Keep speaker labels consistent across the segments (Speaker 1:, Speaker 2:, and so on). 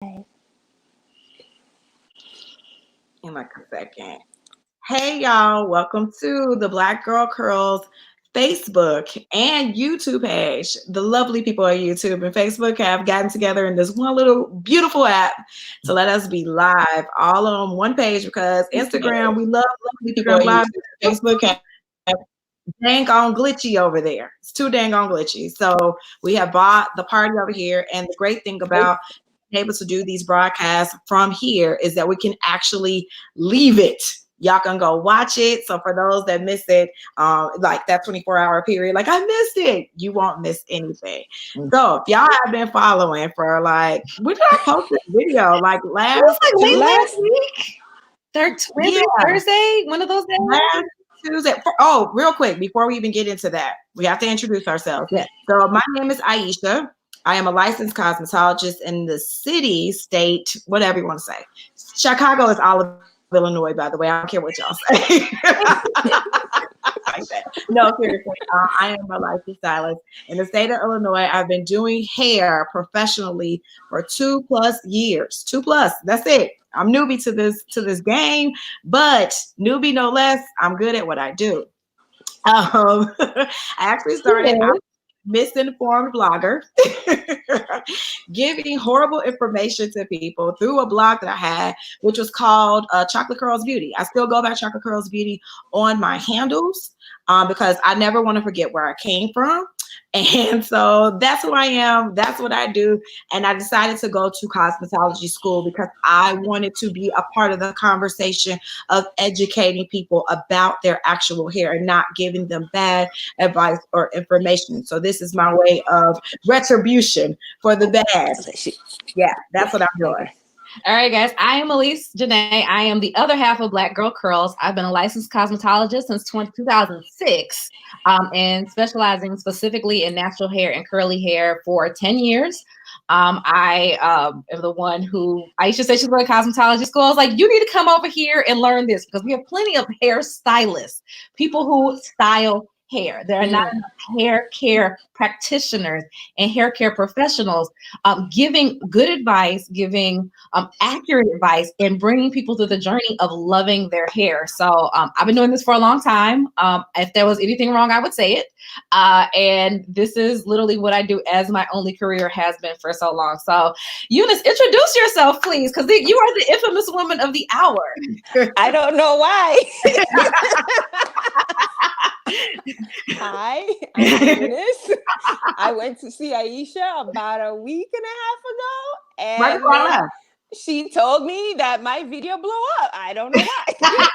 Speaker 1: In like a second. Hey y'all, welcome to the Black Girl Curls Facebook and YouTube page. The lovely people at YouTube and Facebook have gotten together in this one little beautiful app to let us be live all on one page because Instagram, we love Instagram Live. Facebook have dang on glitchy over there. It's too dang on glitchy. So we have bought the party over here. And the great thing about being able to do these broadcasts from here is that we can actually leave it. Y'all can go watch it. So for those that miss it, like that 24-hour period, like I missed it, you won't miss anything. So if y'all have been following for like, when did I post this video? Like
Speaker 2: last week? Thursday? One of those days?
Speaker 1: Last Tuesday. Real quick, before we even get into that, we have to introduce ourselves.
Speaker 2: Yeah.
Speaker 1: So my name is Aishia. I am a licensed cosmetologist in the city, state, whatever you want to say. Chicago is all of Illinois, by the way. I don't care what y'all say. Like that. No, seriously. I am a licensed stylist in the state of Illinois. I've been doing hair professionally for 2+ years. 2+. That's it. I'm newbie to this game, but newbie no less. I'm good at what I do. I actually started out misinformed blogger, giving horrible information to people through a blog that I had, which was called Chocolate Curls Beauty. I still go by Chocolate Curls Beauty on my handles because I never want to forget where I came from. And so that's who I am. That's what I do. And I decided to go to cosmetology school because I wanted to be a part of the conversation of educating people about their actual hair and not giving them bad advice or information. So this is my way of retribution for the bad. Yeah, that's what I'm doing.
Speaker 2: All right, guys. I am Elise Janae. I am the other half of Black Girl Curls. I've been a licensed cosmetologist since 2006 and specializing specifically in natural hair and curly hair for 10 years. I am the one who Aisha said she's going to cosmetology school. I was like, you need to come over here and learn this because we have plenty of hair stylists, people who style hair. There are not enough hair care practitioners and hair care professionals giving good advice, giving accurate advice, and bringing people through the journey of loving their hair. So I've been doing this for a long time. If there was anything wrong, I would say it. And this is literally what I do as my only career has been for so long. So Eunice, introduce yourself, please, because you are the infamous woman of the hour.
Speaker 3: I don't know why. Hi, I'm Eunice. I went to see Aishia about a week and a half ago, and she told me that my video blew up. I don't know why.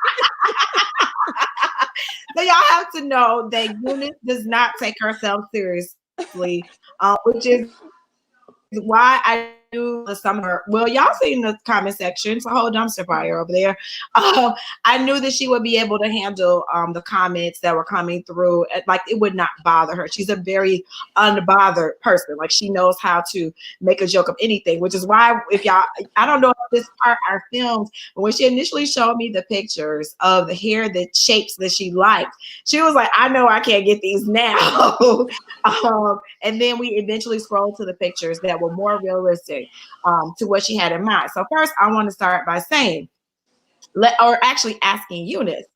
Speaker 1: So y'all have to know that Eunice does not take herself seriously, which is why I do the summer. Well, y'all see in the comment section, it's a whole dumpster fire over there. I knew that she would be able to handle the comments that were coming through. Like it would not bother her. She's a very unbothered person. Like she knows how to make a joke of anything, which is why if y'all, I don't know if this part are filmed, but when she initially showed me the pictures of the hair, the shapes that she liked, she was like, I know I can't get these now. And then we eventually scrolled to the pictures that were more realistic to what she had in mind. So first, I want to start by saying, asking Eunice.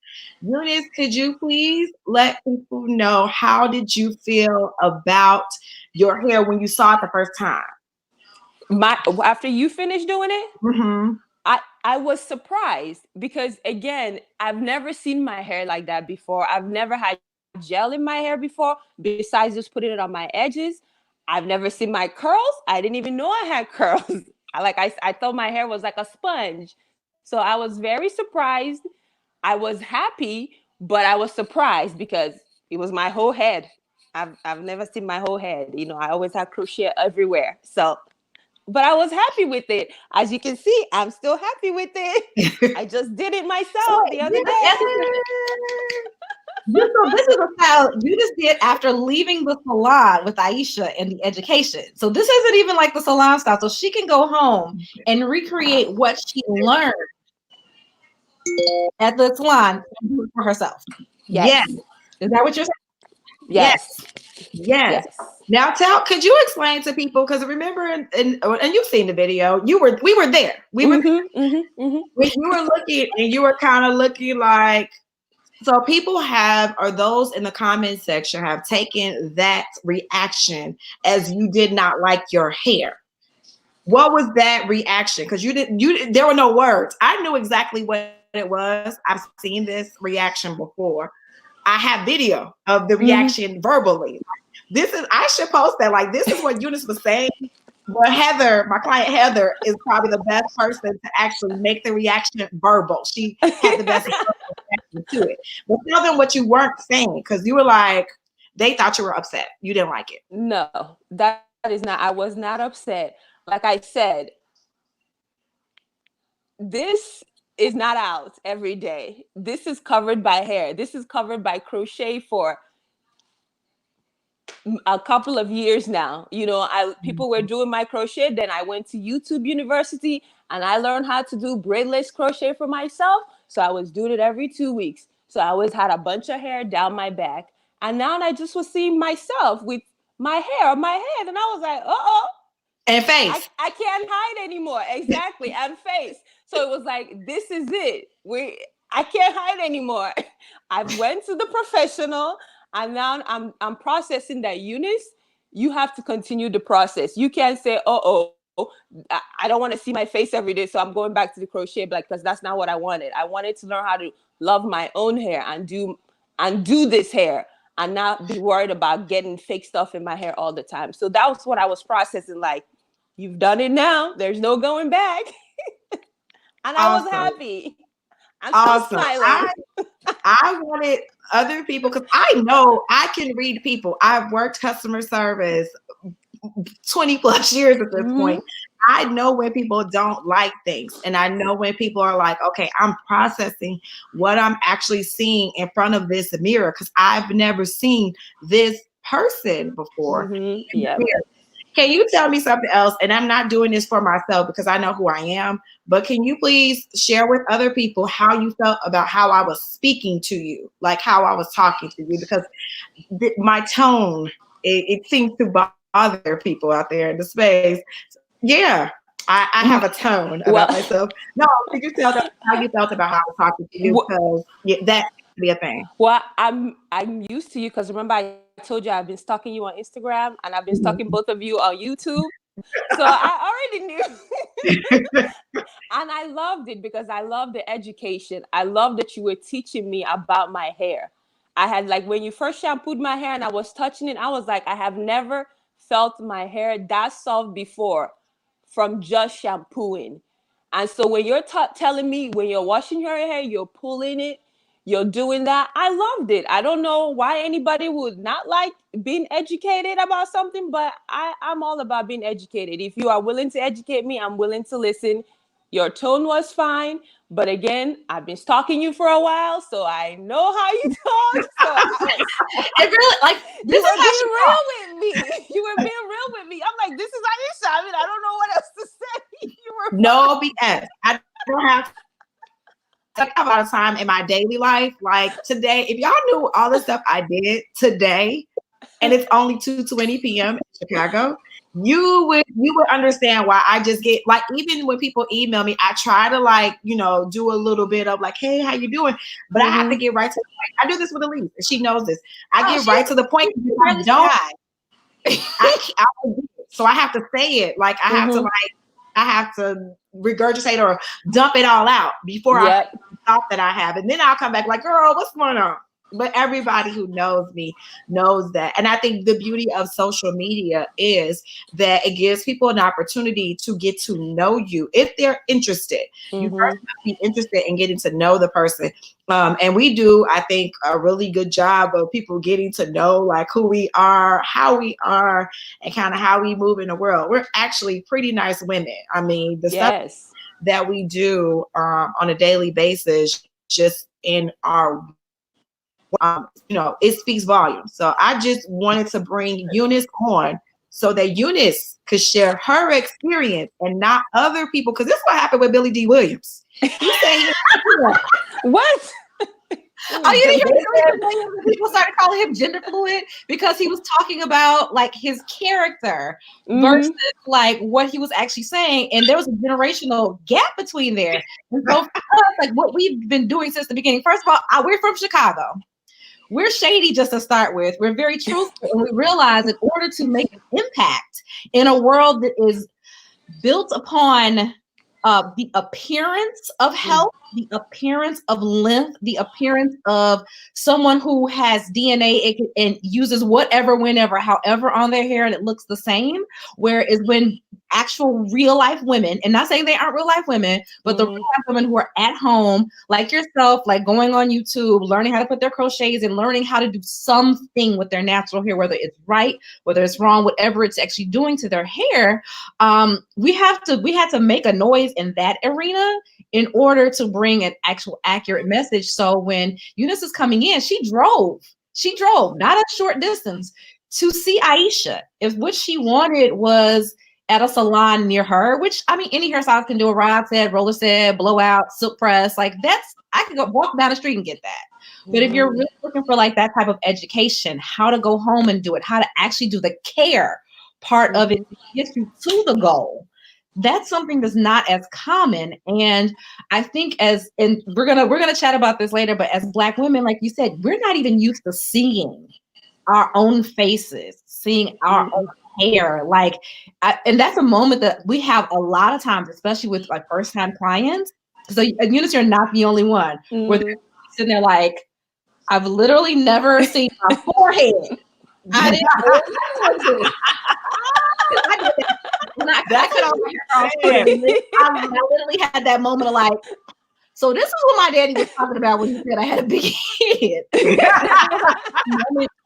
Speaker 1: Eunice, could you please let people know how did you feel about your hair when you saw it the first time?
Speaker 3: After you finished doing it,
Speaker 1: mm-hmm.
Speaker 3: I was surprised because again, I've never seen my hair like that before. I've never had gel in my hair before, besides just putting it on my edges. I've never seen my curls. I didn't even know I had curls. I thought my hair was like a sponge. So I was very surprised. I was happy, but I was surprised because it was my whole head. I've never seen my whole head. You know, I always have crochet everywhere. So, but I was happy with it. As you can see, I'm still happy with it. I just did it myself the other day.
Speaker 2: So this is a style you just did after leaving the salon with Aishia and the education. So this isn't even like the salon style. So she can go home and recreate what she learned at the salon and do it for herself.
Speaker 3: Yes.
Speaker 2: Is that what you're saying?
Speaker 3: Yes.
Speaker 1: Yes.
Speaker 3: Yes.
Speaker 1: Now could you explain to people, because remember, and you've seen the video, we were there. We were when you were looking and you were kind of looking like, so people or those in the comment section have taken that reaction as you did not like your hair. What was that reaction? Because there were no words. I knew exactly what it was. I've seen this reaction before. I have video of the reaction verbally. I should post that. Like, this is what Eunice was saying. But Heather, my client Heather, is probably the best person to actually make the reaction verbal. She had the best reaction to it. But tell them what you weren't saying, because you were like, they thought you were upset. You didn't like it.
Speaker 3: No, that is not. I was not upset. Like I said, this is not out every day. This is covered by hair. This is covered by crochet for a couple of years now. People were doing my crochet. Then I went to YouTube University and I learned how to do braidless crochet for myself. So I was doing it every 2 weeks. So I always had a bunch of hair down my back. And now I just was seeing myself with my hair on my head. And I was like, uh-oh.
Speaker 1: And face.
Speaker 3: I can't hide anymore. Exactly. And face. So it was like, this is it. I can't hide anymore. I went to the professional. And now I'm processing that. Eunice, you have to continue the process. You can't say, I don't want to see my face every day, so I'm going back to the crochet block, because that's not what I wanted. I wanted to learn how to love my own hair and do this hair and not be worried about getting fake stuff in my hair all the time. So that was what I was processing. Like, you've done it now. There's no going back. And I was happy. I'm still smiling.
Speaker 1: I wanted other people, because I know I can read people. I've worked customer service 20 plus years at this point. I know when people don't like things, and I know when people are like, okay, I'm processing what I'm actually seeing in front of this mirror, because I've never seen this person before.
Speaker 3: Yeah.
Speaker 1: Can you tell me something else? And I'm not doing this for myself because I know who I am, but can you please share with other people how you felt about how I was speaking to you, like how I was talking to you? Because my tone, it seems to bother people out there in the space. Yeah, I have a tone about myself. No, could you tell them how you felt about how I was talking to you? Because that could be a thing.
Speaker 3: Well, I'm used to you, because remember I told you I've been stalking you on Instagram, and I've been stalking both of you on YouTube. So I already knew. And I loved it because I love the education. I love that you were teaching me about my hair. I had, like, when you first shampooed my hair and I was touching it, I was like, I have never felt my hair that soft before from just shampooing. And so when you're telling me, when you're washing your hair, you're pulling it, you're doing that, I loved it. I don't know why anybody would not like being educated about something, but I'm all about being educated. If you are willing to educate me, I'm willing to listen. Your tone was fine. But again, I've been stalking you for a while, so I know how you talk. So
Speaker 1: it really, like,
Speaker 3: you were being real with me. You were being real with me. I'm like, this is Aishia. I mean, I don't know what else to say. You were
Speaker 1: no BS. I don't have a lot of time in my daily life. Like today, if y'all knew all the stuff I did today, and it's only 2:20 p.m. in Chicago, you would understand why I just get, like, even when people email me, I try to, like, do a little bit of like, hey, how you doing? But I have to get right to the point. I do this with Elise, and she knows this. I get right to the point. I don't. I do it. So I have to say it. Like I have to regurgitate or dump it all out before I thought that I have, and then I'll come back like, girl, what's going on? But everybody who knows me knows that. And I think the beauty of social media is that it gives people an opportunity to get to know you if they're interested. You first have to be interested in getting to know the person. And we do, I think, a really good job of people getting to know, like, who we are, how we are, and kind of how we move in the world. We're actually pretty nice women. I mean, the stuff that we do on a daily basis, just in our it speaks volumes. So I just wanted to bring Eunice on so that Eunice could share her experience and not other people. Because this is what happened with Billy D. Williams. He said,
Speaker 3: what?
Speaker 2: Oh, you didn't hear people started calling him gender fluid because he was talking about like his character versus like what he was actually saying, and there was a generational gap between there. And so for us, like what we've been doing since the beginning. First of all, we're from Chicago. We're shady just to start with. We're very truthful, and we realize in order to make an impact in a world that is built upon the appearance of health, the appearance of length, the appearance of someone who has DNA and uses whatever, whenever, however on their hair, and it looks the same. Whereas when actual real life women, and not saying they aren't real life women, but the real life women who are at home, like yourself, like going on YouTube, learning how to put their crochets and learning how to do something with their natural hair, whether it's right, whether it's wrong, whatever it's actually doing to their hair, we had to make a noise in that arena in order to bring an actual accurate message. So when Eunice is coming in, she drove not a short distance to see Aishia. If what she wanted was at a salon near her, which I mean, any hairstylist can do, a rod set, roller set, blowout, silk press, like I could go walk down the street and get that. But if you're really looking for like that type of education, how to go home and do it, how to actually do the care part of it to get you to the goal, that's something that's not as common. And I think and we're gonna chat about this later, but as Black women, like you said, we're not even used to seeing our own faces, seeing our own hair. Like, and that's a moment that we have a lot of times, especially with like first time clients. So Eunice, you're not the only one where they're sitting there like, I've literally never seen my forehead. I didn't I literally had that moment of like, so this is what my daddy was talking about when he said I had a big head.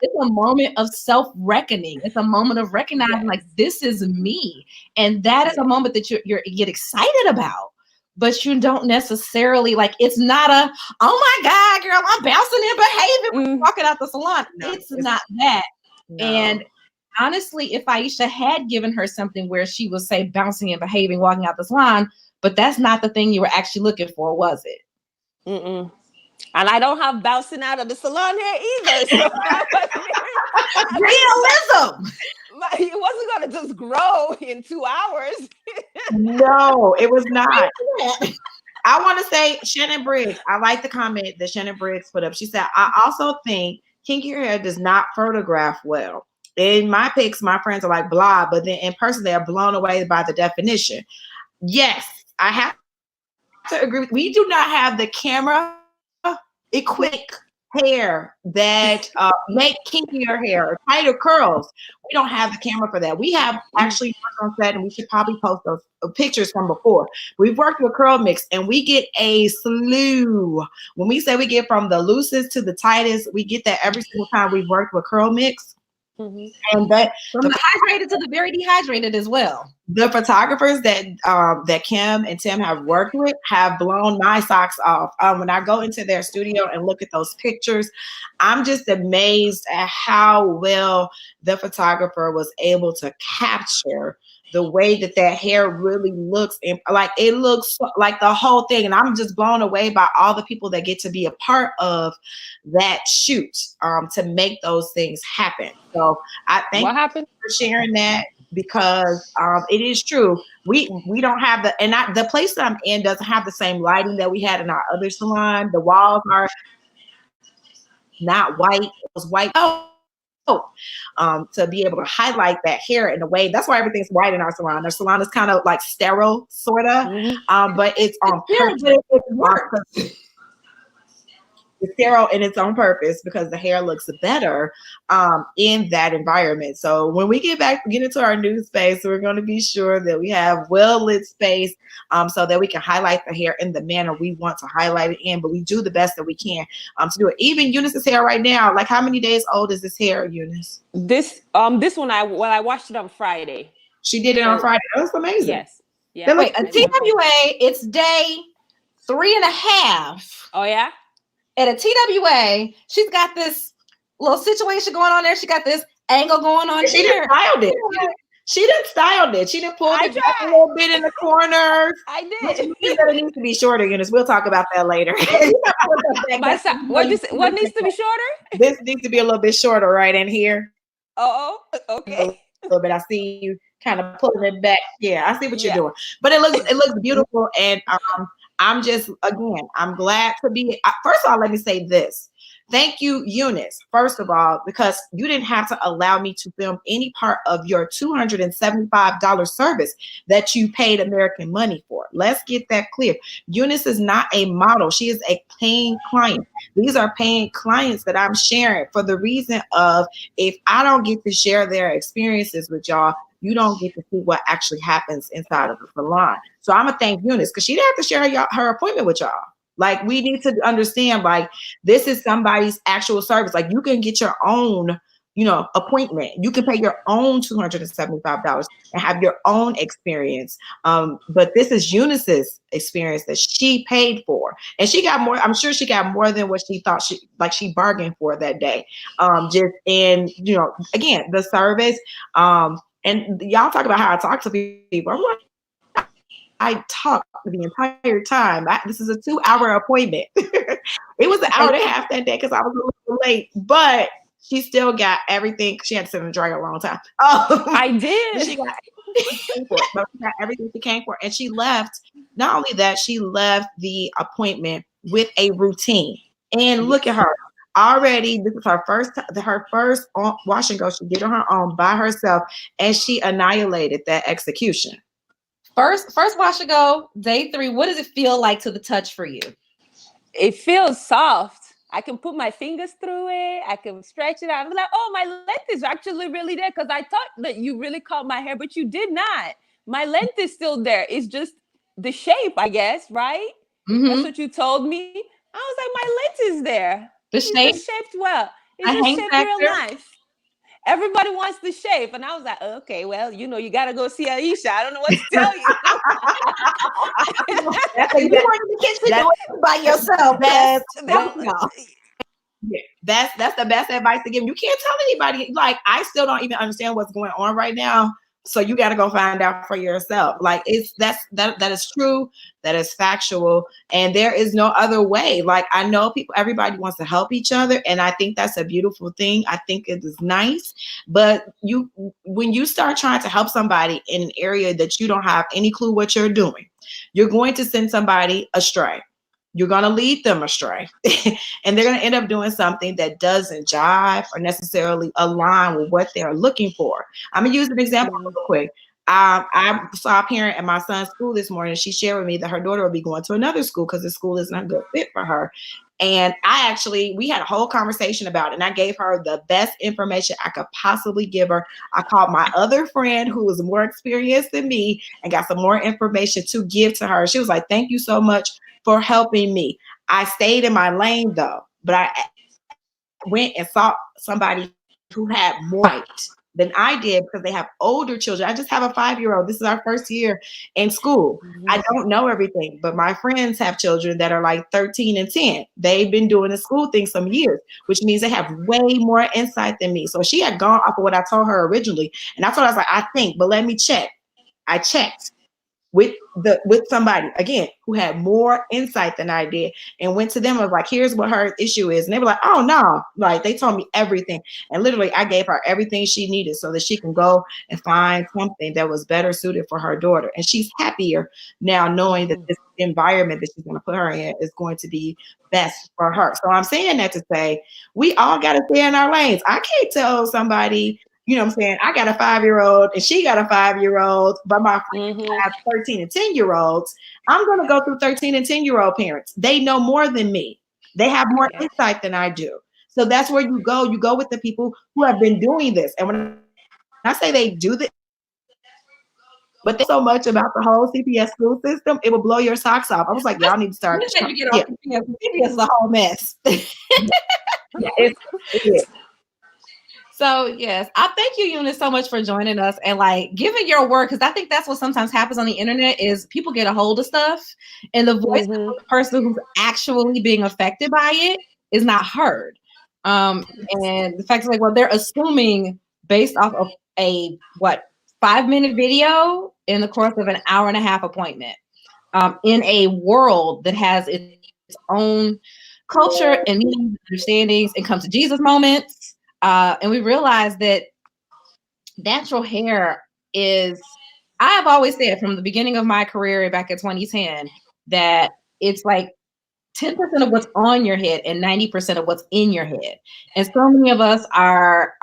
Speaker 2: It's a moment of self-reckoning. It's a moment of recognizing like this is me. And that is a moment that you get excited about. But you don't necessarily like, it's not a, oh my God, girl, I'm bouncing and behaving when you're walking out the salon. No, it's not that. No. And honestly, if Aishia had given her something where she was, say, bouncing and behaving, walking out the salon, but that's not the thing you were actually looking for, was it?
Speaker 3: And I don't have bouncing out of the salon hair either. So
Speaker 1: realism.
Speaker 3: It wasn't going to just grow in 2 hours.
Speaker 1: No, it was not. I want to say Shannon Briggs. I like the comment that Shannon Briggs put up. She said, I also think kinky hair does not photograph well. In my pics, my friends are like blah, but then in person, they are blown away by the definition. Yes, I have to agree. We do not have the camera equipped hair that make kinkier hair, tighter curls. We don't have the camera for that. We have actually worked on set, and we should probably post those pictures from before. We've worked with Curl Mix, and we get a slew. When we say we get from the loosest to the tightest, we get that every single time we've worked with Curl Mix. And that
Speaker 2: from the hydrated to the very dehydrated as well.
Speaker 1: The photographers that Kim and Tim have worked with have blown my socks off. When I go into their studio and look at those pictures, I'm just amazed at how well the photographer was able to capture the way that hair really looks, and like it looks like the whole thing. And I'm just blown away by all the people that get to be a part of that shoot to make those things happen. So I thank you for sharing that, because it is true. We don't have the place that I'm in doesn't have the same lighting that we had in our other salon. The walls are not white. It was white. To be able to highlight that hair in a way. That's why everything's white in our salon. Our salon is kind of like sterile, sort of, but it's on purpose. It's sterile in its own purpose because the hair looks better in that environment. So when we get into our new space, we're going to be sure that we have well-lit space so that we can highlight the hair in the manner we want to highlight it in, but we do the best that we can to do it. Even Eunice's hair right now, like how many days old is this hair, Eunice?
Speaker 3: This one, I watched it on Friday.
Speaker 1: She did it on Friday. That's amazing.
Speaker 3: Yes. Yeah.
Speaker 2: Wait, a TWA, it's day 3.5.
Speaker 3: Oh, yeah?
Speaker 2: At a TWA, she's got this little situation going on there. She got this angle going on.
Speaker 1: She just styled it. She done styled it. She done pulled
Speaker 3: I
Speaker 1: it back a
Speaker 3: tried.
Speaker 1: little bit in the corners.
Speaker 3: I
Speaker 1: Which
Speaker 3: did.
Speaker 1: means that it needs to be shorter, Eunice. We'll talk about that later.
Speaker 3: What needs to be shorter?
Speaker 1: This needs to be a little bit shorter right in here.
Speaker 3: Oh,
Speaker 1: A
Speaker 3: okay.
Speaker 1: little bit. I see you kind of pulling it back. Yeah, I see what you're
Speaker 3: Yeah.
Speaker 1: doing. But it looks beautiful. And I'm just, again, I'm glad to be. First of all, let me say this. Thank you, Eunice, first of all, because you didn't have to allow me to film any part of your $275 service that you paid American money for. Let's get that clear. Eunice is not a model. She is a paying client. These are paying clients that I'm sharing for the reason of, if I don't get to share their experiences with y'all, you don't get to see what actually happens inside of the salon. So I'm gonna thank Eunice because she didn't have to share her appointment with y'all. Like, we need to understand, like, this is somebody's actual service. Like, you can get your own, appointment. You can pay your own $275 and have your own experience. But this is Eunice's experience that she paid for, and she got more. I'm sure she got more than what she thought she bargained for that day. Just in, again, the service. And y'all talk about how I talk to people. I'm like, I talked the entire time. This is a 2-hour appointment. It was an hour and a half that day because I was a little late, but she still got everything. She had to sit in the dryer a long time.
Speaker 3: I did.
Speaker 1: She got everything she came for. And she left, not only that, she left the appointment with a routine. And look at her. Already, this is her first wash and go. She did on her own by herself, and she annihilated that execution.
Speaker 2: First wash and go, day 3. What does it feel like to the touch for you?
Speaker 3: It feels soft. I can put my fingers through it. I can stretch it out. I'm like, oh, my length is actually really there, because I thought that you really caught my hair, but you did not. My length is still there. It's just the shape, I guess, right?
Speaker 2: Mm-hmm.
Speaker 3: That's what you told me. I was like, my length is there.
Speaker 2: The shape,
Speaker 3: just shaped well. It's just shaped real nice. Everybody wants the shape. And I was like, okay, well, you got to go see Aishia. I don't know what to tell you.
Speaker 1: You want the kids to do it by yourself. That's the best advice to give. You can't tell anybody. Like, I still don't even understand what's going on right now. So you got to go find out for yourself. Like, that is true. That is factual. And there is no other way. Like, I know everybody wants to help each other. And I think that's a beautiful thing. I think it is nice. But when you start trying to help somebody in an area that you don't have any clue what you're doing, you're going to send somebody astray. You're going to lead them astray. And they're going to end up doing something that doesn't jive or necessarily align with what they're looking for. I'm going to use an example real quick. I saw a parent at my son's school this morning. She shared with me that her daughter will be going to another school because the school is not a good fit for her. And we had a whole conversation about it, and I gave her the best information I could possibly give her. I called my other friend who was more experienced than me and got some more information to give to her. She was like, thank you so much for helping me. I stayed in my lane though, but I went and saw somebody who had more right than I did because they have older children. I just have a 5-year-old. This is our first year in school. I don't know everything, but my friends have children that are like 13 and 10. They've been doing the school thing some years, which means they have way more insight than me. So she had gone off of what I told her originally. And I told her, I was like, I think, but let me check. I checked with somebody again who had more insight than I did, and went to them and was like, here's what her issue is. And they were like, oh no, like they told me everything. And literally I gave her everything she needed so that she can go and find something that was better suited for her daughter. And she's happier now knowing that this environment that she's going to put her in is going to be best for her. So I'm saying that to say we all got to stay in our lanes. I can't tell somebody, you know what I'm saying, I got a 5-year-old and she got a 5-year-old, but my friends have 13 and 10-year-olds. I'm going to go through 13 and 10-year-old parents. They know more than me. They have more insight than I do. So that's where you go. You go with the people who have been doing this. And when I say they do this, but there's so much about the whole CPS school system, it will blow your socks off. I was like, y'all need to start.
Speaker 2: CPS is a whole mess.
Speaker 1: It is.
Speaker 2: So yes, I thank you, Eunice, so much for joining us and like giving your word, because I think that's what sometimes happens on the internet is people get a hold of stuff and the voice of the person who's actually being affected by it is not heard. And the fact is like, well, they're assuming based off of a 5-minute video in the course of an hour and a half appointment. In a world that has its own culture and meanings, understandings, and come to Jesus moments. And we realize that natural hair is, I have always said from the beginning of my career back in 2010 that it's like 10% of what's on your head and 90% of what's in your head. And so many of us are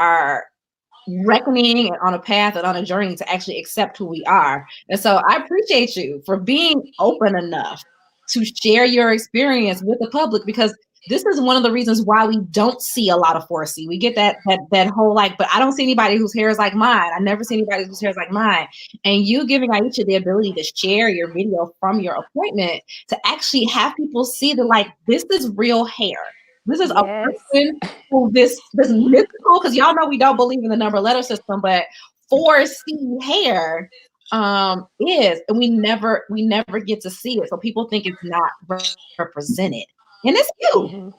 Speaker 2: reckoning and on a path and on a journey to actually accept who we are. And so I appreciate you for being open enough to share your experience with the public, because this is one of the reasons why we don't see a lot of 4C. We get that whole like, but I don't see anybody whose hair is like mine. I never see anybody whose hair is like mine. And you giving Aishia the ability to share your video from your appointment to actually have people see that like, this is real hair. This is a person who this mythical, because y'all know we don't believe in the number letter system, but 4C hair is, and we never get to see it. So people think it's not represented. And it's you.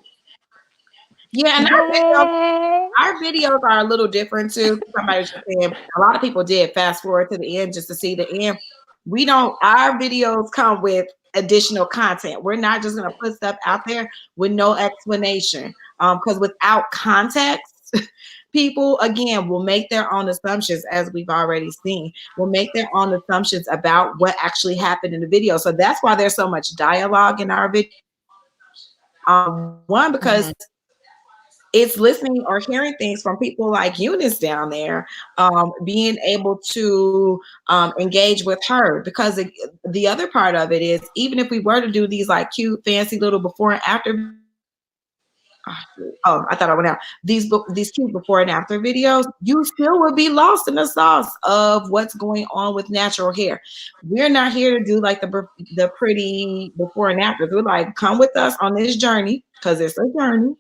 Speaker 1: Yeah, and our videos are a little different too. Somebody was just saying a lot of people did fast forward to the end just to see the end. We don't, our videos come with additional content. We're not just gonna put stuff out there with no explanation. Because without context, people again will make their own assumptions, as we've already seen, will make their own assumptions about what actually happened in the video. So that's why there's so much dialogue in our video. One, because it's listening or hearing things from people like Eunice down there, being able to engage with her. Because the other part of it is, even if we were to do these like cute, fancy little before and after, I thought I went out. These cute before and after videos, you still would be lost in the sauce of what's going on with natural hair. We're not here to do like the pretty before and after. We're like, come with us on this journey, because it's a journey.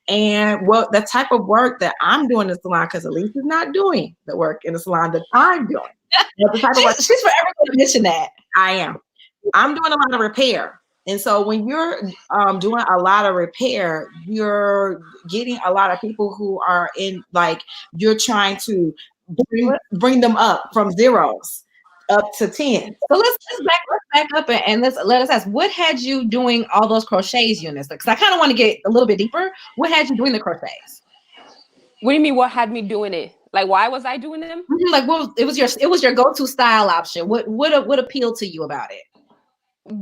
Speaker 1: And well, the type of work that I'm doing in the salon, because Elise is not doing the work in the salon that I'm doing. The type of work,
Speaker 2: she's forever going to mention that.
Speaker 1: I am. I'm doing a lot of repair. And so when you're doing a lot of repair, you're getting a lot of people who are in, like, you're trying to bring them up from zeros up to 10.
Speaker 2: So let's back up and let us ask, what had you doing all those crochets, Eunice? Because I kind of want to get a little bit deeper. What had you doing the crochets?
Speaker 3: What do you mean? What had me doing it? Like, why was I doing them?
Speaker 2: Like, it was your go-to style option. What appealed to you about it?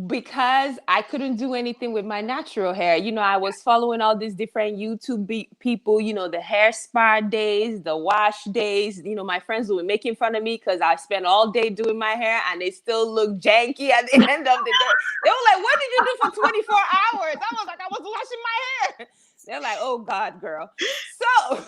Speaker 3: Because I couldn't do anything with my natural hair. You know, I was following all these different YouTube people, you know, the hair spa days, the wash days. You know, my friends were making fun of me because I spent all day doing my hair and they still look janky at the end of the day. They were like, what did you do for 24 hours? I was like, I was washing my hair. They're like, oh God, girl. So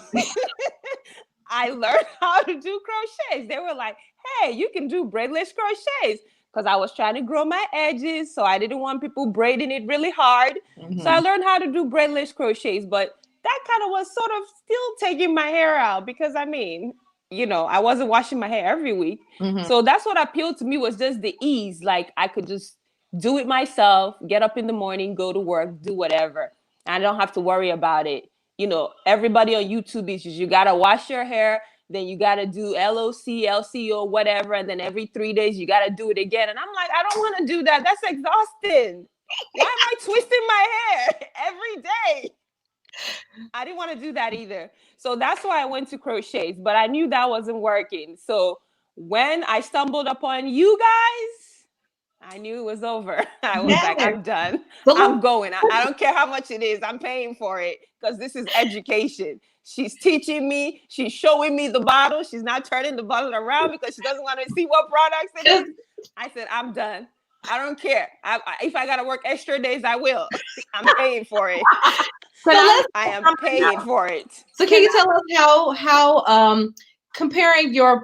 Speaker 3: I learned how to do crochets. They were like, hey, you can do braidless crochets. Because I was trying to grow my edges, so I didn't want people braiding it really hard. So I learned how to do braidless crochets, but that kind of was sort of still taking my hair out, because I mean, you know, I wasn't washing my hair every week. So that's what appealed to me, was just the ease. Like, I could just do it myself, get up in the morning, go to work, do whatever. I don't have to worry about it. You know, everybody on YouTube is just, you got to wash your hair, then you got to do LOC, LCO, whatever. And then every 3 days, you got to do it again. And I'm like, I don't want to do that. That's exhausting. Why am I twisting my hair every day? I didn't want to do that either. So that's why I went to crochets, but I knew that wasn't working. So when I stumbled upon you guys, I knew it was over. I was like, I'm done. I'm going. I don't care how much it is. I'm paying for it, because this is education. She's teaching me. She's showing me the bottle. She's not turning the bottle around because she doesn't want to see what products it is. I said, I'm done. I don't care. If I got to work extra days, I will. I'm paying for it. I am paying for it.
Speaker 2: So can you tell us how comparing your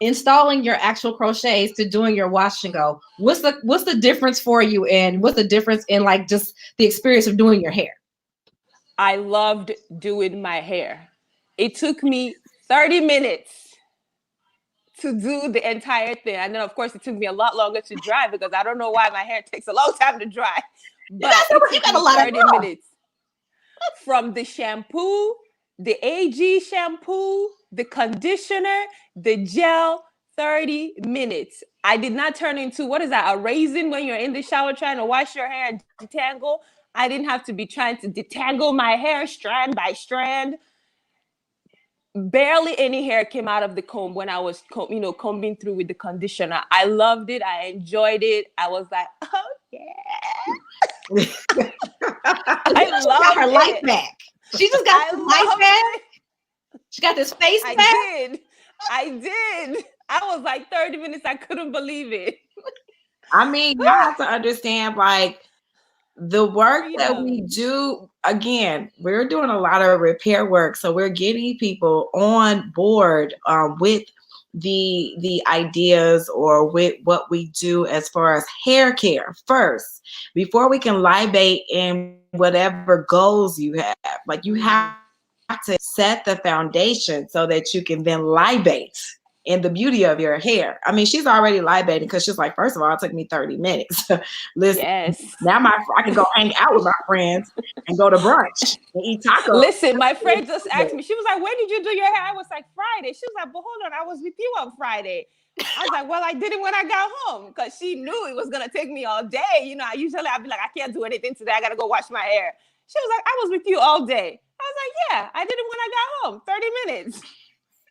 Speaker 2: installing your actual crochets to doing your wash and go, what's the difference for you, and what's the difference in like just the experience of doing your hair?
Speaker 3: I loved doing my hair. It took me 30 minutes to do the entire thing. And then, of course, it took me a lot longer to dry, because I don't know why my hair takes a long time to dry. But it took me 30 minutes. From the shampoo, the AG shampoo, the conditioner, the gel, 30 minutes. I did not turn into, what is that, a raisin when you're in the shower trying to wash your hair and detangle. I didn't have to be trying to detangle my hair strand by strand. Barely any hair came out of the comb when I was, combing through with the conditioner. I loved it. I enjoyed it. I was like, oh yeah. I
Speaker 2: got her
Speaker 3: loved
Speaker 2: life
Speaker 3: it.
Speaker 2: back. She just got
Speaker 3: I
Speaker 2: the life
Speaker 3: loved
Speaker 2: back.
Speaker 3: it.
Speaker 2: She got this face
Speaker 3: I
Speaker 2: back.
Speaker 3: did. I was like 30 minutes. I couldn't believe it.
Speaker 1: I mean, you have to understand, like, the work that we
Speaker 3: Freedom.
Speaker 1: do, again, we're doing a lot of repair work. So we're getting people on board with the ideas or with what we do as far as hair care first, before we can libate in whatever goals you have. Like, you have to set the foundation so that you can then libate in the beauty of your hair. I mean, she's already libating because she's like, first of all, it took me 30 minutes. Listen,
Speaker 3: Yes.
Speaker 1: now I can go hang out with my friends and go to brunch and eat tacos.
Speaker 3: Listen, my friend just asked me. She was like, "When did you do your hair?" I was like, "Friday." She was like, "But hold on, I was with you on Friday." I was like, "Well, I did it when I got home because she knew it was gonna take me all day. I'd be like, I can't do anything today. I gotta go wash my hair." She was like, "I was with you all day." I was like, "Yeah, I did it when I got home. 30 minutes."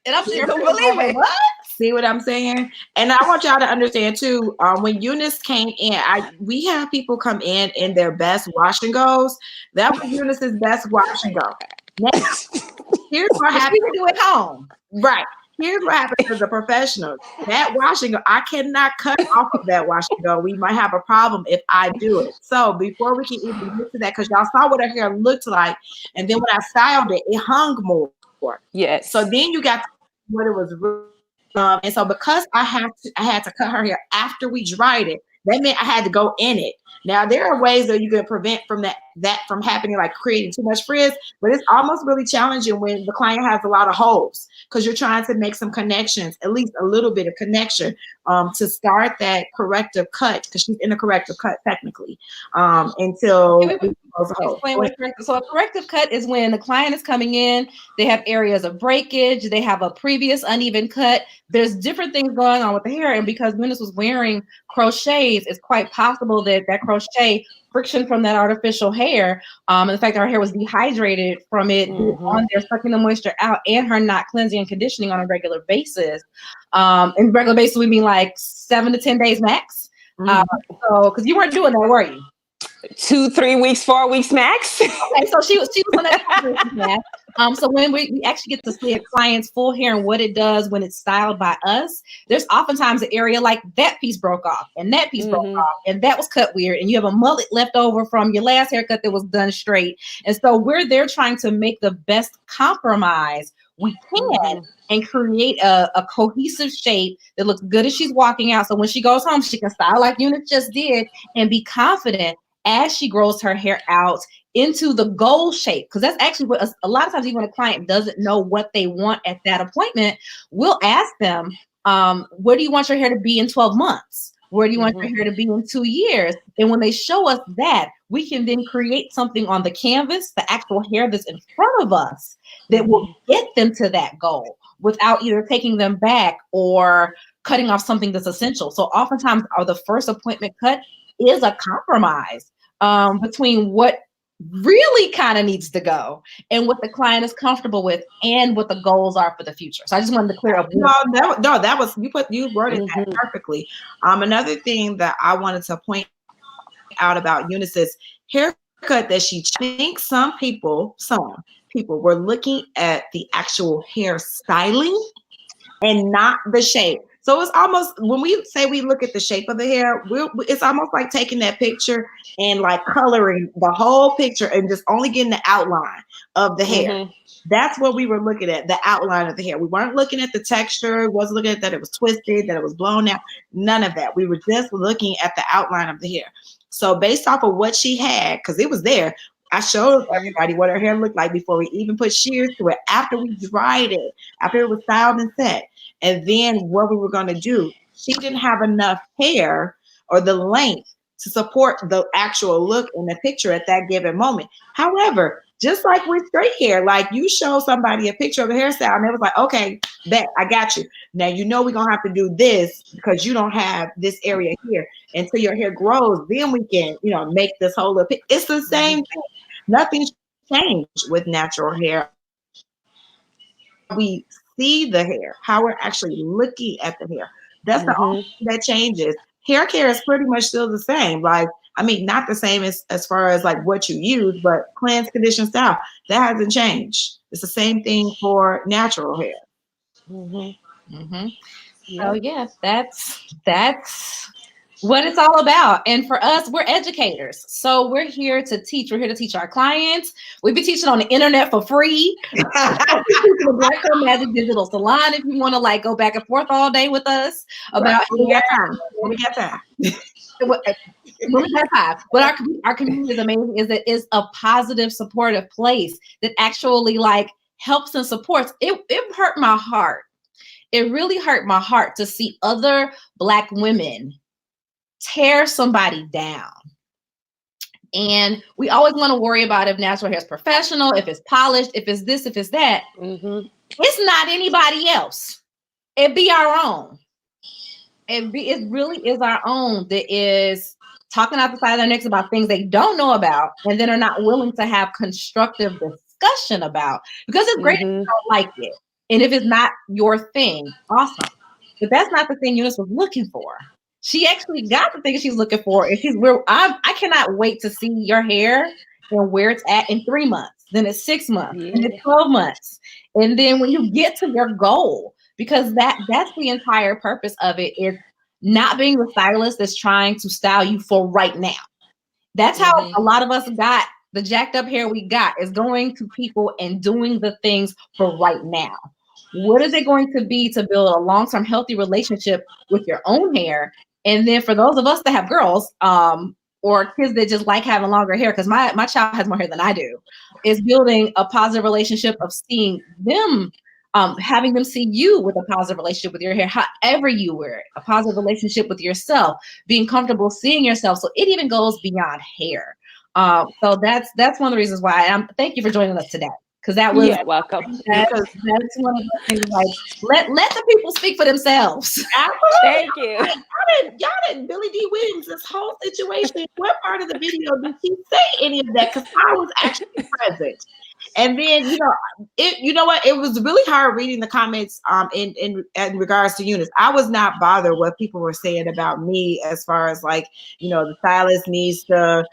Speaker 2: And I'm
Speaker 3: She
Speaker 2: sure
Speaker 3: couldn't believe it.
Speaker 2: what?
Speaker 1: See what I'm saying? And I want y'all to understand too. When Eunice came in, we have people come in their best wash and goes. That was Eunice's best wash and go. Now, here's what happens.
Speaker 2: We can do it home.
Speaker 1: Right. Here's what happens as a professional. That wash and go, I cannot cut off of that wash and go. We might have a problem if I do it. So before we can even get to that, because y'all saw what her hair looked like, and then when I styled it, it hung more.
Speaker 3: Yes.
Speaker 1: So then you got what it was. And so because I had to cut her hair after we dried it, that meant I had to go in it. Now there are ways that you can prevent from that from happening, like creating too much frizz, but it's almost really challenging when the client has a lot of holes because you're trying to make some connections, at least a little bit of connection, to start that corrective cut, because she's in a corrective cut technically, until
Speaker 2: explain what so a corrective cut is when the client is coming in, they have areas of breakage, they have a previous uneven cut, there's different things going on with the hair, and because Eunice was wearing crochets, it's quite possible that crochet friction from that artificial hair, and the fact that her hair was dehydrated from it on there, sucking the moisture out, and her not cleansing and conditioning on a regular basis. And regular basis, we mean like 7 to 10 days max. So, because you weren't doing that, were you?
Speaker 3: 2, 3 weeks, 4 weeks max.
Speaker 2: Okay, so she was on that. So when we actually get to see a client's full hair and what it does when it's styled by us, there's oftentimes an area like that piece broke off and that piece broke off and that was cut weird and you have a mullet left over from your last haircut that was done straight. And so we're there trying to make the best compromise we can and create a cohesive shape that looks good as she's walking out. So when she goes home, she can style like Eunice just did and be confident as she grows her hair out into the goal shape. Because that's actually what a lot of times, even when a client doesn't know what they want at that appointment, we'll ask them, where do you want your hair to be in 12 months? Where do you want your hair to be in 2 years? And when they show us that, we can then create something on the canvas, the actual hair that's in front of us, that will get them to that goal without either taking them back or cutting off something that's essential. So oftentimes the first appointment cut is a compromise between what really kind of needs to go and what the client is comfortable with and what the goals are for the future. So I just wanted to clear up.
Speaker 1: No, that was you worded that perfectly. Another thing that I wanted to point out about Eunice's haircut that she thinks some people were looking at the actual hair styling and not the shape. So it's almost, when we say we look at the shape of the hair, it's almost like taking that picture and like coloring the whole picture and just only getting the outline of the hair. That's what we were looking at, the outline of the hair. We weren't looking at the texture, wasn't looking at that it was twisted, that it was blown out, none of that. We were just looking at the outline of the hair. So based off of what she had, because it was there, I showed everybody what her hair looked like before we even put shears to it, after we dried it, after it was styled and set. And then what we were going to do, she didn't have enough hair or the length to support the actual look in the picture at that given moment. However, just like with straight hair, like you show somebody a picture of a hairstyle and it was like, okay, bet I got you. Now you know we're gonna have to do this because you don't have this area here until your hair grows. Then we can, make this whole little. It's the same thing. Nothing's changed with natural hair. All it changes is how we see the hair, how we're actually looking at the hair. That's the only thing that changes. Hair care is pretty much still the same. Like, I mean, not the same as far as like what you use, but cleanse, condition, style, that hasn't changed. It's the same thing for natural hair.
Speaker 2: So yeah, that's what it's all about. And for us, we're educators. So we're here to teach. We're here to teach our clients. We be teaching on the internet for free. The Black Girl Magic Digital Salon, if you want to like go back and forth all day with us about
Speaker 1: we got time. We got time.
Speaker 2: But our community is amazing. Is that is a positive, supportive place that actually like helps and supports. It hurt my heart. It really hurt my heart to see other Black women tear somebody down. And we always want to worry about if natural hair is professional, if it's polished, if it's this, if it's that. It's not anybody else. It be our own. It really is our own that is talking out the side of their necks about things they don't know about and then are not willing to have constructive discussion about, because it's great if you don't like it. And if it's not your thing, awesome. But that's not the thing Eunice was looking for. She actually got the thing she's looking for. And I cannot wait to see your hair and where it's at in 3 months. Then it's 6 months, and it's 12 months. And then when you get to your goal, because that's the entire purpose of it, is not being the stylist that's trying to style you for right now. That's how a lot of us got the jacked up hair we got, is going to people and doing the things for right now. What is it going to be to build a long-term healthy relationship with your own hair? And then for those of us that have girls, or kids that just like having longer hair, because my child has more hair than I do, is building a positive relationship of seeing them, having them see you with a positive relationship with your hair, however you wear it, a positive relationship with yourself, being comfortable seeing yourself. So it even goes beyond hair. So that's one of the reasons why. Thank you for joining us today. Because that was
Speaker 3: welcome.
Speaker 2: That's one of the things. Like let the people speak for themselves.
Speaker 3: Thank you.
Speaker 1: Y'all didn't Billy D. Williams this whole situation. What part of the video did she say any of that? Because I was actually present. And then you know what? It was really hard reading the comments in regards to Eunice. I was not bothered what people were saying about me as far as like, the stylist needs to,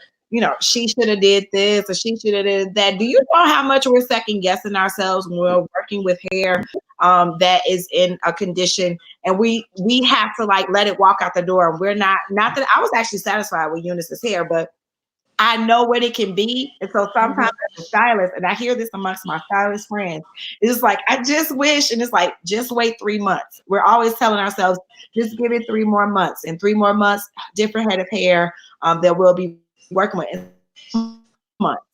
Speaker 1: she should have did this or she should have did that. Do you know how much we're second guessing ourselves when we're working with hair that is in a condition, and we have to like let it walk out the door? And we're not that I was actually satisfied with Eunice's hair, but I know what it can be. And so sometimes as a stylist, and I hear this amongst my stylist friends, it's like, I just wish, and it's like, just wait 3 months. We're always telling ourselves, just give it 3 more months. In 3 more months, different head of hair that we'll be working with. Months.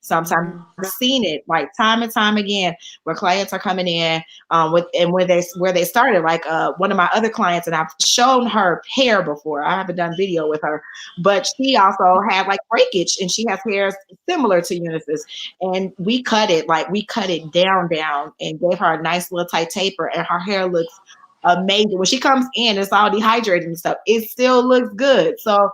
Speaker 1: Sometimes I've seen it like time and time again where clients are coming in where they started, like one of my other clients, and I've shown her hair before. I haven't done video with her, but she also had like breakage, and she has hair similar to Eunice's, and we cut it down and gave her a nice little tight taper, and her hair looks amazing. When she comes in, it's all dehydrated and stuff. It still looks good. So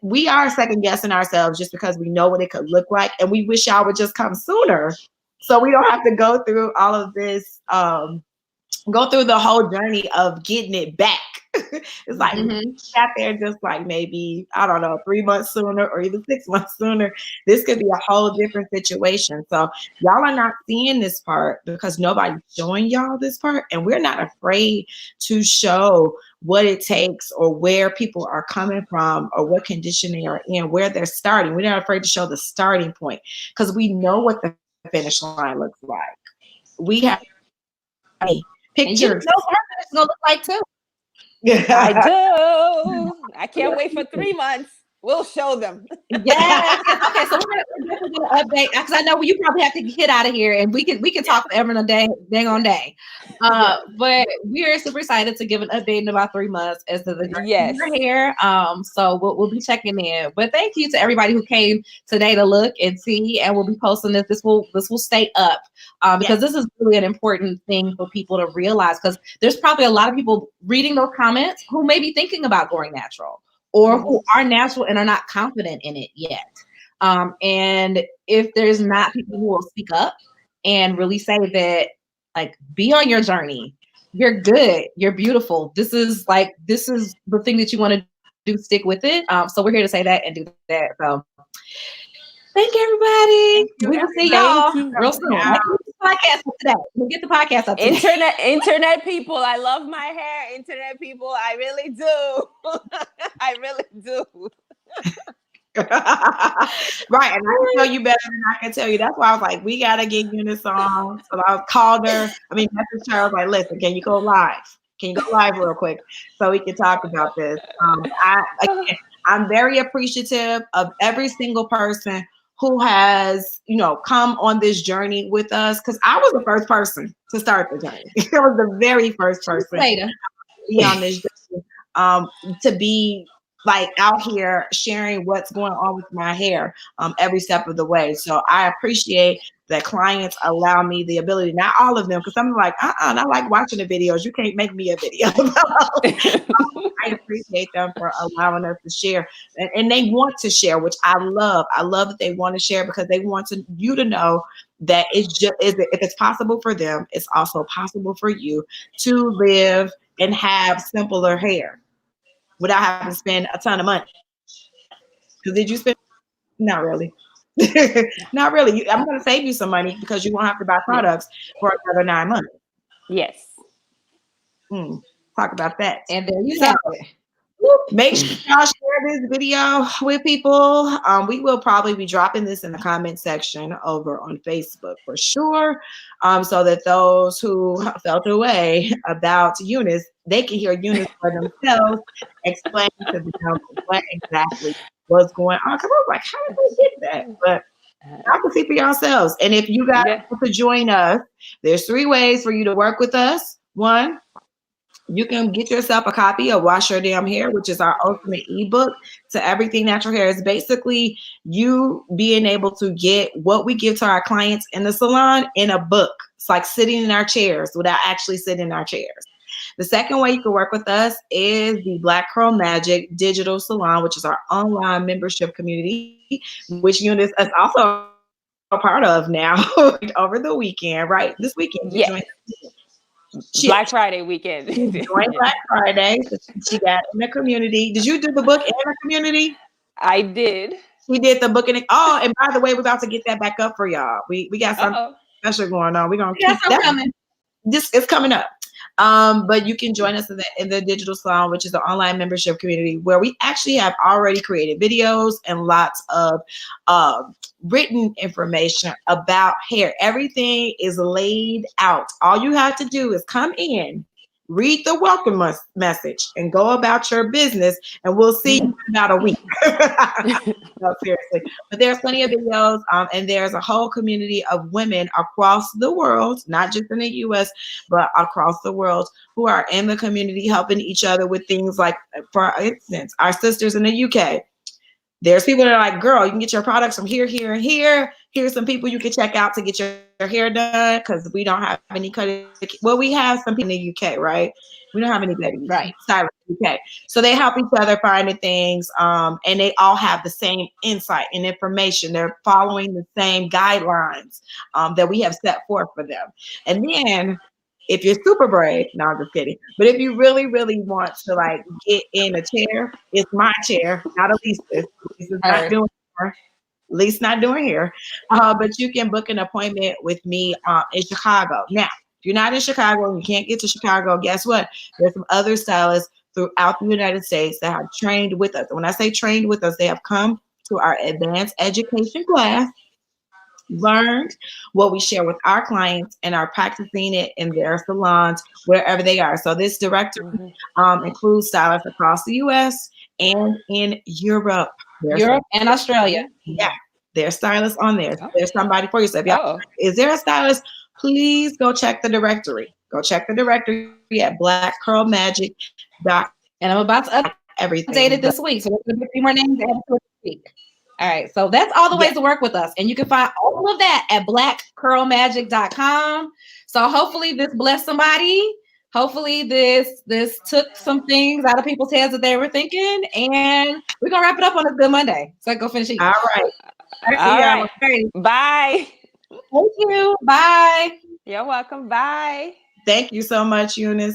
Speaker 1: we are second guessing ourselves just because we know what it could look like, and we wish y'all would just come sooner so we don't have to go through all of this, go through the whole journey of getting it back. It's like we got there just like maybe, I don't know, 3 months sooner or even 6 months sooner. This could be a whole different situation. So y'all are not seeing this part because nobody's showing y'all this part, and we're not afraid to show what it takes or where people are coming from or what condition they are in, where they're starting. We're not afraid to show the starting point because we know what the finish line looks like. We have pictures.
Speaker 2: You know what her finish is gonna look like too.
Speaker 3: I do. I can't wait for 3 months. We'll show them.
Speaker 2: Yes. Okay, so we're definitely gonna update because I know you probably have to get out of here, and we can talk forever and a day on day. But we are super excited to give an update in about 3 months as to the journey
Speaker 3: Yes.
Speaker 2: we're here. So we'll be checking in. But thank you to everybody who came today to look and see, and we'll be posting this. This will stay up because this is really an important thing for people to realize because there's probably a lot of people reading those comments who may be thinking about going natural or who are natural and are not confident in it yet. And if there's not people who will speak up and really say that, like, be on your journey. You're good. You're beautiful. This is the thing that you want to do. Stick with it. So we're here to say that and do that. So thank you, everybody. We will see y'all
Speaker 3: Thank you.
Speaker 2: real soon. Let's get the podcast up today. We'll get the podcast up today.
Speaker 3: Internet people, I love my hair. Internet people, I really do. I really do.
Speaker 1: Right, and I can tell you better than I can tell you. That's why I was like, we gotta get Eunice on. So I called her. Messaged her. I was like, listen, can you go live? Can you go live real quick so we can talk about this? I'm very appreciative of every single person who has, come on this journey with us. Because I was the first person to start the journey. I was the very first person to be on this journey, to be like out here sharing what's going on with my hair every step of the way. So I appreciate that clients allow me the ability, not all of them, because I'm like, I like watching the videos. You can't make me a video. I appreciate them for allowing us to share. And they want to share, which I love. I love that they want to share because they want you to know that it's just, if it's possible for them, it's also possible for you to live and have simpler hair without having to spend a ton of money. Because did you spend? Not really. Not really. I'm going to save you some money because you won't have to buy products for another 9 months.
Speaker 3: Yes.
Speaker 1: Talk about that.
Speaker 2: And there you have it.
Speaker 1: Make sure y'all share this video with people. We will probably be dropping this in the comment section over on Facebook for sure, so that those who felt away about Eunice, they can hear Eunice for themselves, explain to them what exactly was going on. Because I was like, how did they get that? But y'all can see for yourselves. And if you guys want to join us, there's 3 ways for you to work with us. 1, you can get yourself a copy of Wash Your Damn Hair, which is our ultimate ebook to everything natural hair. It's basically you being able to get what we give to our clients in the salon in a book. It's like sitting in our chairs without actually sitting in our chairs. The second way you can work with us is the Black Curl Magic Digital Salon, which is our online membership community, which Eunice is also a part of now over the weekend, right? This weekend.
Speaker 3: Yes. Black Friday weekend.
Speaker 1: Joined Black Friday. So she got in the community. Did you do the book in the community?
Speaker 3: I did.
Speaker 1: We did the book in the, and by the way, we're about to get that back up for y'all. We got something special going on. We're gonna keep that coming. This is coming up. But you can join us in the digital salon, which is the online membership community, where we actually have already created videos and lots of written information about hair. Everything is laid out. All you have to do is come in, read the welcome message, and go about your business, and we'll see you in about a week. No, seriously. But there's plenty of videos, and there's a whole community of women across the world, not just in the U.S., but across the world, who are in the community helping each other with things like, for instance, our sisters in the UK. There's people that are like, girl, you can get your products from here, here, and here. Here's some people you can check out to get your hair done, because we don't have any cutting. Well, we have some people in the UK, right? We don't have anybody stylists in the UK. So they help each other finding things, and they all have the same insight and information. They're following the same guidelines that we have set forth for them. And then if you're super brave, no, I'm just kidding. But if you really, really want to like get in a chair, it's my chair, not Elise's. Elise's not doing here. Elise's not doing here. But you can book an appointment with me in Chicago. Now, if you're not in Chicago and you can't get to Chicago, guess what? There's some other stylists throughout the United States that have trained with us. And when I say trained with us, they have come to our advanced education class, learned what we share with our clients, and are practicing it in their salons wherever they are. So this directory includes stylists across the US and in Europe.
Speaker 2: Europe and Australia.
Speaker 1: Yeah, there's stylists on there.
Speaker 3: Oh.
Speaker 1: There's somebody for you. So if y'all,
Speaker 3: Oh.
Speaker 1: is there a stylist? Please go check the directory. Go check the directory at blackcurlmagic.com.
Speaker 2: And I'm about to
Speaker 1: Everything.
Speaker 2: update it this week. So there's going to be 3 more names added to it this week. All right. So that's all the ways to work with us. And you can find all of that at blackcurlmagic.com. So hopefully this blessed somebody. Hopefully this took some things out of people's heads that they were thinking. And we're going to wrap it up on a good Monday. So I go finish eating.
Speaker 1: All right.
Speaker 3: All right. Bye.
Speaker 2: Thank you. Bye.
Speaker 3: You're welcome. Bye.
Speaker 1: Thank you so much, Eunice.